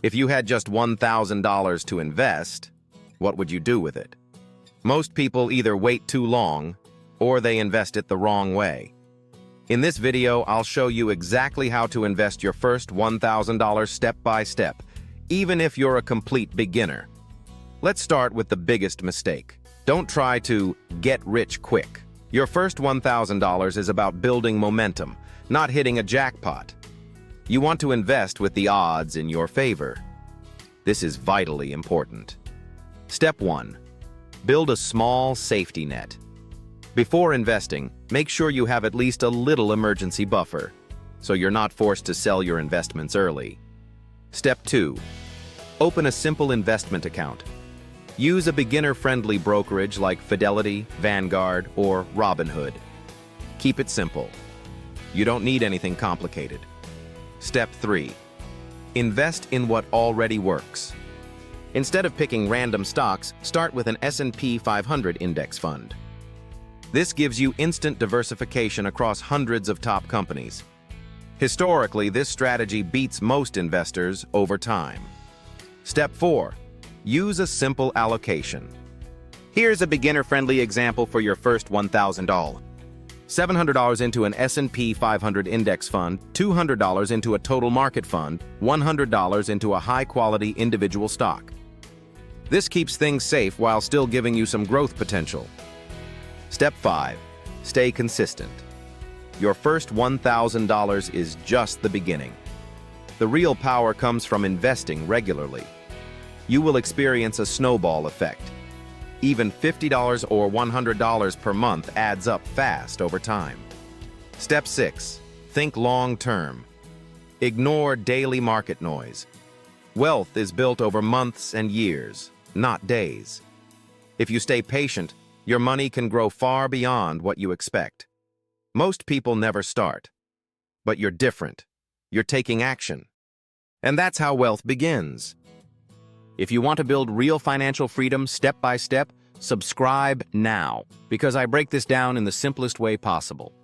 If you had just $1,000 to invest, what would you do with it? Most people either wait too long or they invest it the wrong way. In this video, I'll show you exactly how to invest your first $1,000 step by step, even if you're a complete beginner. Let's start with the biggest mistake. Don't try to get rich quick. Your first $1,000 is about building momentum, not hitting a jackpot. You want to invest with the odds in your favor. This is vitally important. Step 1. Build a small safety net. Before investing, make sure you have at least a little emergency buffer, so you're not forced to sell your investments early. Step 2. Open a simple investment account. Use a beginner-friendly brokerage like Fidelity, Vanguard, or Robinhood. Keep it simple. You don't need anything complicated. Step 3. Invest in what already works. Instead of picking random stocks, start with an S&P 500 index fund. This gives you instant diversification across hundreds of top companies. Historically, this strategy beats most investors over time. Step 4. Use a simple allocation. Here's a beginner-friendly example for your first $1,000. $700 into an S&P 500 index fund, $200 into a total market fund, $100 into a high-quality individual stock. This keeps things safe while still giving you some growth potential. Step 5. Stay consistent. Your first $1,000 is just the beginning. The real power comes from investing regularly. You will experience a snowball effect. Even $50 or $100 per month adds up fast over time. Step 6. Think long-term. Ignore daily market noise. Wealth is built over months and years, not days. If you stay patient, your money can grow far beyond what you expect. Most people never start. But you're different. You're taking action. And that's how wealth begins. If you want to build real financial freedom step by step, subscribe now, because I break this down in the simplest way possible.